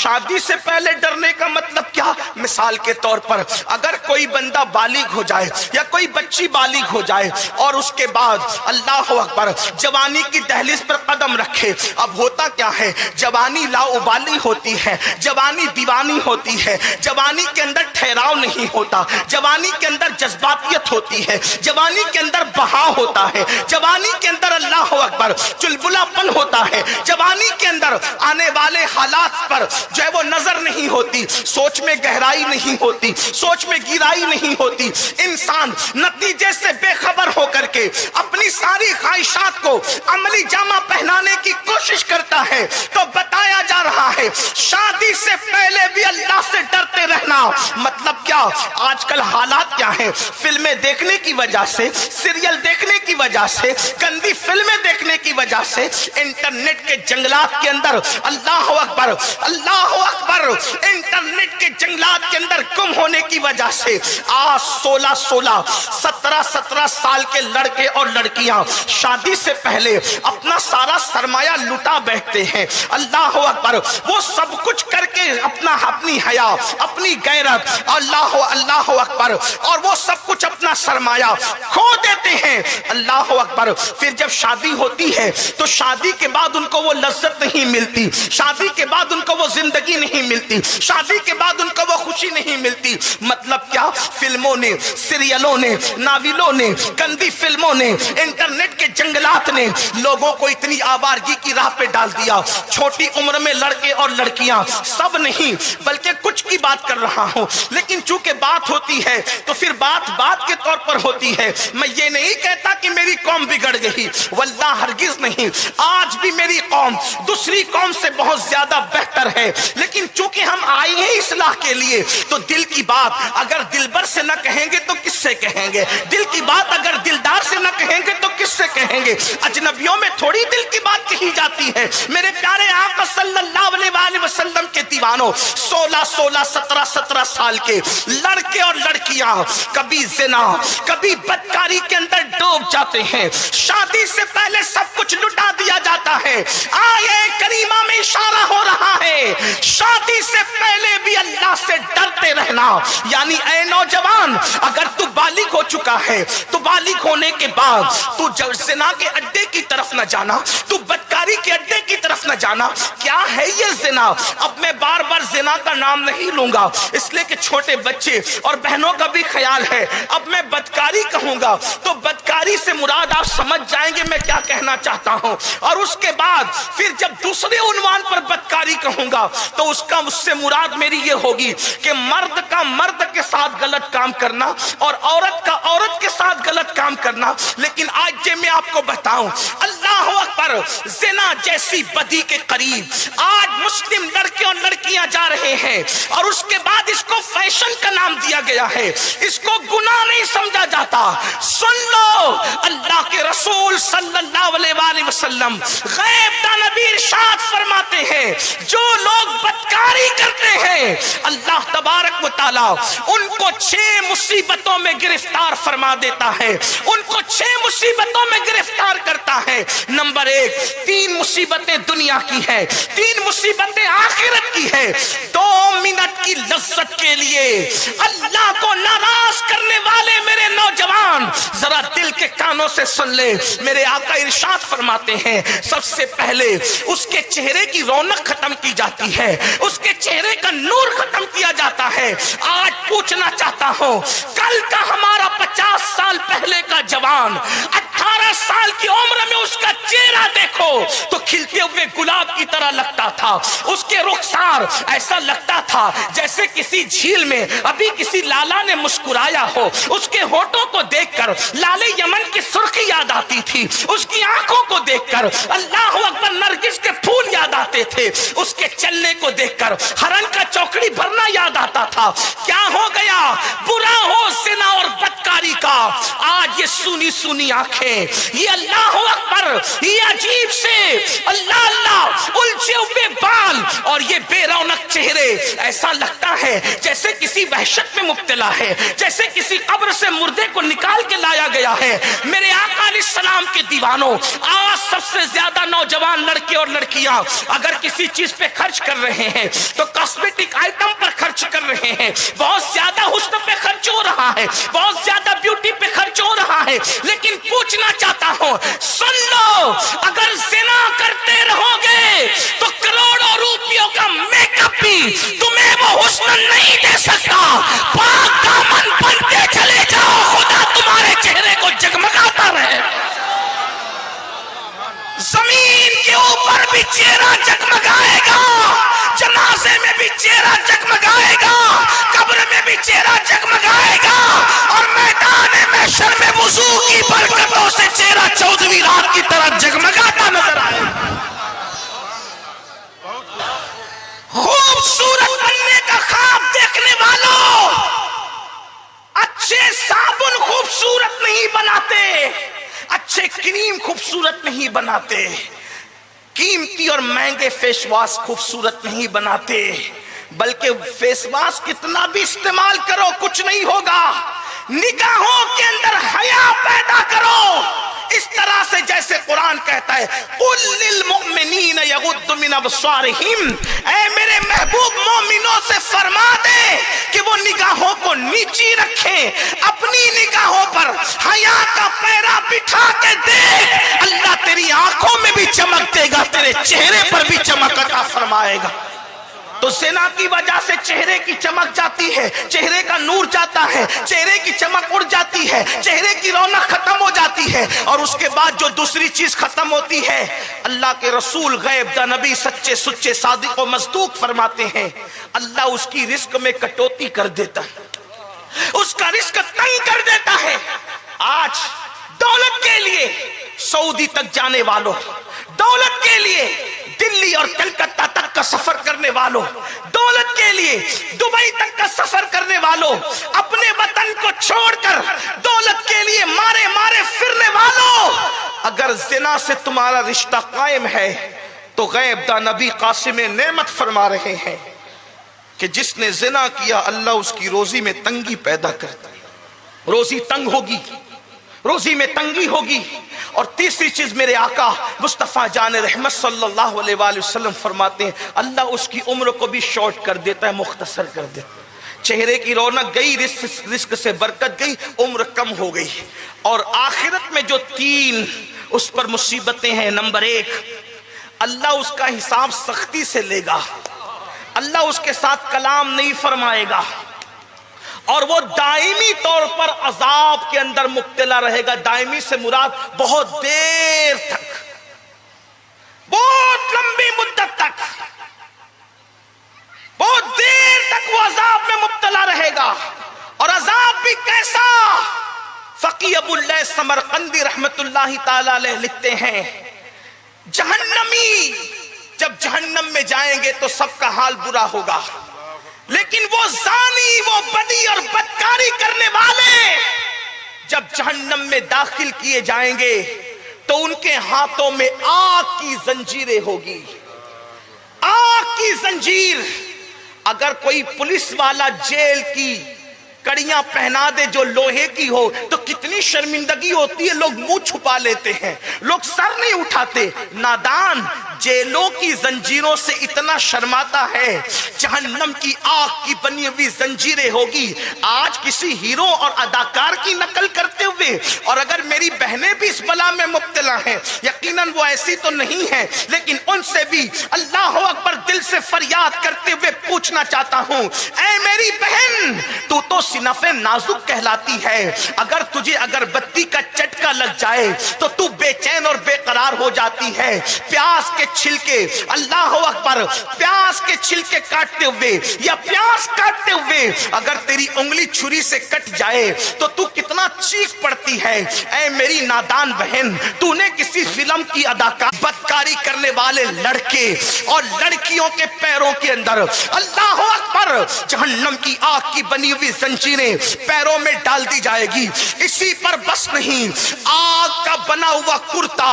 شادی سے پہلے ڈرنے کا مطلب کیا؟ مثال کے طور پر اگر کوئی بندہ بالغ ہو جائے یا کوئی بچی بالغ ہو جائے اور اس کے بعد اللہ اکبر جوانی کی دہلیز پر قدم رکھے، اب ہوتا کیا ہے، جوانی لاؤبالی ہوتی ہے، جوانی دیوانی ہوتی ہے، جوانی کے اندر ٹھہراؤ نہیں ہوتا، جوانی کے اندر جذباتیت ہوتی ہے، جوانی کے اندر بہاؤ ہوتا ہے، جوانی کے اندر اللہ اکبر چلبلا پن ہوتا ہے، جوانی کے اندر آنے والے حالات پر جو ہے وہ نظر نہیں ہوتی، سوچ میں گہرائی نہیں ہوتی، سوچ میں گہرائی نہیں ہوتی، انسان نتیجے سے بے خبر ہو کر کے اپنی ساری خواہشات کو عملی جامہ پہنانے کی کوشش کرتا ہے۔ تو بتایا جا رہا ہے شادی سے پہلے بھی اللہ سے ڈرتے رہنا۔ مطلب کیا؟ آج کل حالات کیا ہیں، فلمیں دیکھنے کی وجہ سے، سیریل دیکھنے کی وجہ سے، گندی فلمیں دیکھنے کی وجہ سے، انٹرنیٹ کے جنگلات کے اندر اللہ اکبر اللہ اکبر انٹرنیٹ کے جنگلات کے اندر گم ہونے کی وجہ سے آج 16 17 سال کے لڑکے اور لڑکیاں شادی سے پہلے اپنا سارا سرمایہ لٹا بیٹھتے ہیں۔ اللہ اکبر وہ سب کچھ کر کے اپنی حیا، اپنی غیرت، اللہ اکبر، اور وہ سب کچھ اپنا سرمایہ کھو دیتے ہیں۔ اللہ اکبر پھر جب شادی ہوتی ہے تو شادی کے بعد ان کو وہ لذت نہیں ملتی، شادی کے بعد ان کو وہ زندگی نہیں ملتی، شادی کے بعد ان کو وہ خوشی نہیں ملتی۔ مطلب کیا؟ فلموں نے، سیریلوں نے، ناولوں نے، گندی فلموں نے، انٹرنیٹ کے جنگلات نے لوگوں کو اتنی آوارگی کی راہ پہ ڈال دیا۔ چھوٹی عمر میں لڑکے اور لڑکیاں، سب نہیں بلکہ کچھ کی بات کر رہا ہوں، لیکن چونکہ بات ہوتی ہے تو پھر بات کے طور پر ہوتی ہے۔ میں یہ نہیں کہتا کہ میری قوم بگڑ گئی، واللہ ہرگز نہیں، آج بھی میری قوم دوسری قوم سے بہت زیادہ بہتر ہے، لیکن چونکہ ہم آئے ہیں اصلاح کے لیے تو دل کی بات اگر دلبر سے نہ کہیں گے تو کس سے کہیں گے؟ دل کی بات اگر دلدار سے نہ کہیں گے تو کس سے کہیں گے؟ اجنبیوں میں تھوڑی دل کی بات کہی جاتی ہے۔ میرے پیارے آقا صلی اللہ علیہ وآلہ وسلم کے دیوانوں، 16 17 سال کے لڑکے اور لڑکیاں کبھی زنا، کبھی بدکاری کے اندر ڈوب جاتے ہیں۔ شادی سے پہلے سب کچھ لٹا دیا جاتا ہے۔ آیے کریمہ میں اشارہ ہو رہا ہے شادی سے پہلے بھی اللہ سے ڈرتے رہنا۔ یعنی اے نوجوان، اگر تو بالغ ہو چکا ہے تو بالغ ہونے کے بعد تو زنا کے اڈے کی طرف نہ جانا، تو بدکاری کے اڈے کی طرف نہ جانا۔ کیا ہے یہ زنا؟ اب میں بار بار زنا کا نام نہیں لوں گا اس لیے کہ چھوٹے بچے اور بہنوں کا بھی خیال ہے۔ اب میں بدکاری کہوں گا تو بدکاری سے مراد آپ سمجھ جائیں گے میں کیا کہنا چاہتا ہوں، اور اس کے بعد پھر جب دوسرے عنوان پر بدکاری کہوں گا تو اس سے مراد میری یہ ہوگی کہ مرد کا مرد کے ساتھ غلط کام کرنا اور عورت کا عورت کے ساتھ غلط کام کرنا۔ لیکن آج میں آپ کو بتاؤں، اللہ اکبر، زنا جیسی بدی کے قریب آج مسلم لڑکے اور لڑکیاں جا رہے ہیں، اور اس کے بعد اس کو فیشن کا نام دیا گیا ہے، اس کو گناہ نہیں سمجھا جاتا۔ سن لو، اللہ کے رسول صلی اللہ علیہ وآلہ وسلم غیب نبی ارشاد فرماتے ہیں جو لوگ بدکاری کرتے ہیں اللہ تبارک و تعالی ان کو 6 مصیبتوں میں گرفتار فرما دیتا ہے، ان کو 6 مصیبتوں میں گرفتار کرتا ہے۔ نمبر 1، 3 مصیبتیں دنیا کی ہے، 3 مصیبتیں آخرت کی ہے۔ 2 منٹ کی لذت کے لیے اللہ کو ناراض کرنے والے میرے نوجوان ذرا دل کے کانوں سے سن لے، میرے آقا ارشاد فرماتے ہیں سب سے پہلے اس کے چہرے کی رونق ختم کی جاتی ہے، اس کے چہرے کا نور ختم کیا جاتا ہے۔ آج پوچھنا چاہتا ہوں، کل کا ہمارا 50 سال پہلے کا جوان 18 سال کی عمر میں اس کا چہرہ دیکھو تو کھلتے ہوئے گلاب کی طرح لگتا تھا، اس کے رخسار ایسا لگتا تھا جیسے کسی جھیل میں ابھی کسی لالا نے مسکرایا ہو، اس کے ہونٹوں کو دیکھ کر لالے یمن کی سرخی یاد آتی تھی، اس کی آنکھوں کو دیکھ کر اللہ اکبر نرگس کے پھول یاد آتے تھے، اس کے چلنے کو دیکھ کر ہرن کا چوکڑی بھرنا یاد آتا تھا۔ کیا ہو گیا؟ برا ہو زنا اور بدکاری بدکاری کا، آج یہ سونی سونی آنکھیں، یہ اللہ اکبر، یہ عجیب سے اللہ اللہ الجھے ہوئے بال اور یہ بے رونق چہرے، ایسا لگتا ہے جیسے کسی وحشت میں مبتلا ہے، جیسے کسی قبر سے مردے کو نکال کے لایا گیا ہے۔ میرے آقا علیہ السلام کے دیوانوں، آج سب سے زیادہ نوجوان لڑکے اور لڑکیاں اگر کسی چیز پہ خرچ کر رہے ہیں تو کاسمیٹک آئٹم پر خرچ کر رہے ہیں، بہت زیادہ حسن پہ خرچ ہو رہا ہے، بہت زیادہ بیوٹی پہ خرچ ہو رہا ہے، لیکن پوچھنا چاہتا ہوں، سن لو، اگر زنا کرتے رہو گے تو کروڑوں روپیوں کا میک اپ بھی تمہیں وہ حسن نہیں دے سکتا۔ پاک دامن بنتے چلے جاؤ، خدا تمہارے چہرے کو جگمگاتا رہے۔ زمین کے اوپر بھی چہرہ جگمگائے گا، جنازے میں بھی چہرہ جگمگائے گا، قبر میں بھی چہرہ جگمگائے گا، اور میدان محشر میں وضو کی برکتوں سے چہرہ 14ویں رات کی طرح جگمگاتا نظر آئے۔ خوبصورت بننے کا خواب دیکھنے والوں، اچھے صابن خوبصورت نہیں بناتے، اچھے کریم خوبصورت نہیں بناتے، قیمتی اور مہنگے فیس واش خوبصورت نہیں بناتے، بلکہ فیس واش کتنا بھی استعمال کرو کچھ نہیں ہوگا۔ نگاہوں کے اندر حیا پیدا کرو، اس طرح سے جیسے قرآن کہتا ہے قُلْ لِلْمُؤْمِنِينَ يَغُضُّ مِنْ أَبْصَارِهِمْ، اے میرے محبوب مومنوں سے فرما دے کہ وہ نگاہوں کو نیچی رکھیں، اپنی نگاہوں پر حیا کا پیرا بٹھا کے دیکھ، اللہ تیری آنکھوں میں بھی چمک دے گا، تیرے چہرے پر بھی چمک عطا فرمائے گا۔ تو زنا کی وجہ سے چہرے کی چمک جاتی ہے، چہرے کا نور جاتا ہے، چہرے کی چمک اڑ جاتی ہے، چہرے کی رونق ختم ہو جاتی ہے، اور اس کے بعد جو دوسری چیز ختم ہوتی ہے، اللہ کے رسول غیب دا نبی سچے سچے صادق و مصدوق فرماتے ہیں، اللہ اس کی رزق میں کٹوتی کر دیتا ہے، اس کا رزق تنگ کر دیتا ہے۔ آج دولت کے لیے سعودی تک جانے والوں، دولت کے لیے دلی اور کلکتہ تک کا سفر کرنے والوں، دولت کے لیے دبئی تک کا سفر کرنے والوں، اپنے وطن کو چھوڑ کر دولت کے لیے مارے مارے پھرنے والوں، اگر زنا سے تمہارا رشتہ قائم ہے تو غیب دا نبی قاسم نعمت فرما رہے ہیں کہ جس نے زنا کیا اللہ اس کی روزی میں تنگی پیدا کرتا ہے، روزی تنگ ہوگی، روزی میں تنگی ہوگی۔ اور تیسری چیز میرے آقا مصطفیٰ جان رحمت صلی اللہ علیہ وآلہ وسلم فرماتے ہیں اللہ اس کی عمر کو بھی شارٹ کر دیتا ہے، مختصر کر دیتا ہے۔ چہرے کی رونق گئی، رزق سے برکت گئی، عمر کم ہو گئی۔ اور آخرت میں جو 3 اس پر مصیبتیں ہیں، نمبر 1، اللہ اس کا حساب سختی سے لے گا، اللہ اس کے ساتھ کلام نہیں فرمائے گا، اور وہ دائمی طور پر عذاب کے اندر مبتلا رہے گا۔ دائمی سے مراد بہت دیر تک، بہت لمبی مدت تک، بہت دیر تک وہ عذاب میں مبتلا رہے گا۔ اور عذاب بھی کیسا؟ فقی ابو اللہ سمرقندی رحمت اللہ تعالی علیہ لکھتے ہیں جہنمی جب جہنم میں جائیں گے تو سب کا حال برا ہوگا، لیکن وہ زانی، وہ بدی اور بدکاری کرنے والے جب جہنم میں داخل کیے جائیں گے تو ان کے ہاتھوں میں آگ کی زنجیریں ہوگی، آگ کی زنجیر۔ اگر کوئی پولیس والا جیل کی کڑیاں پہنا دے جو لوہے کی ہو تو کتنی شرمندگی ہوتی ہے، لوگ منہ چھپا لیتے ہیں، لوگ سر نہیں اٹھاتے۔ نادان جیلوں کی زنجیروں سے اتنا شرماتا ہے، جہنم کی آگ کی بنی ہوئی زنجیریں ہوگی۔ آج کسی ہیرو اور اداکار کی نقل کرتے ہوئے، اور اگر میری بہنیں بھی اس بلا میں مبتلا ہیں، یقیناً وہ ایسی تو نہیں ہیں، لیکن ان سے بھی اللہ اکبر دل سے فریاد کرتے ہوئے پوچھنا چاہتا ہوں، اے میری بہن، تو صنف نازک کہلاتی ہے، اگر تجھے اگربتی کا چٹکا لگ جائے تو تو بے چین اور بے قرار ہو جاتی ہے. پیاز کے چھلکے، اللہ اکبر، پیاز کے چھلکے کاٹتے ہوئے یا پیاز کاٹتے ہوئے اگر تیری انگلی چھری سے کٹ جائے تو تو کتنا چیخ پڑتی ہے. اے میری نادان بہن، تو نے کسی فلم کی اداکار بدکاری کرنے والے لڑکے اور لڑکیوں کے پیروں کے اندر اللہ اکبر جہنم کی آگ کی بنی ہوئی زنجیریں پیروں میں ڈال دی جائے گی. اسی پر بس نہیں، آگ کا بنا ہوا کرتا،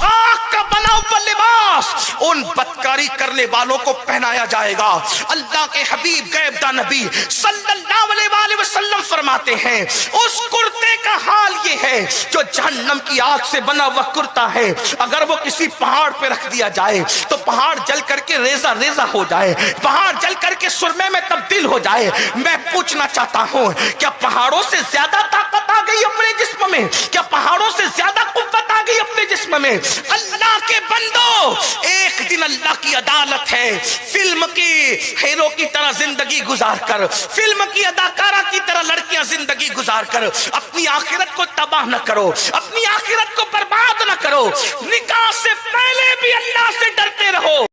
آگ کا بنا ہوا لباس ان بدکاری کرنے والوں کو پہنایا جائے گا. اللہ کے حبیب غیب داں نبی صلی اللہ علیہ وآلہ وسلم فرماتے ہیں اس کرتے کا حال یہ ہے جو جہنم کی آگ سے بنا ہوا کرتا ہے، اگر وہ کسی پہاڑ پہ رکھ دیا جائے تو پہاڑ جل کر کے ریزہ ریزہ ہو جائے، پہاڑ جل کر کے سرمے میں تبدیل ہو جائے. میں پوچھنا چاہتا ہوں، کیا پہاڑوں سے زیادہ طاقت آ گئی اپنے جسم میں؟ کیا پہاڑوں سے زیادہ قوت آ گئی اپنے جسم میں؟ اللہ کے بندو، ایک دن اللہ کی عدالت ہے. فلم کی ہیرو کی طرح زندگی گزار کر، فلم کی اداکارہ کی طرح لڑکیاں زندگی گزار کر اپنی آخرت کو تباہ نہ کرو، اپنی آخرت کو برباد نہ کرو. نکاح سے پہلے بھی اللہ سے ڈرتے رہو.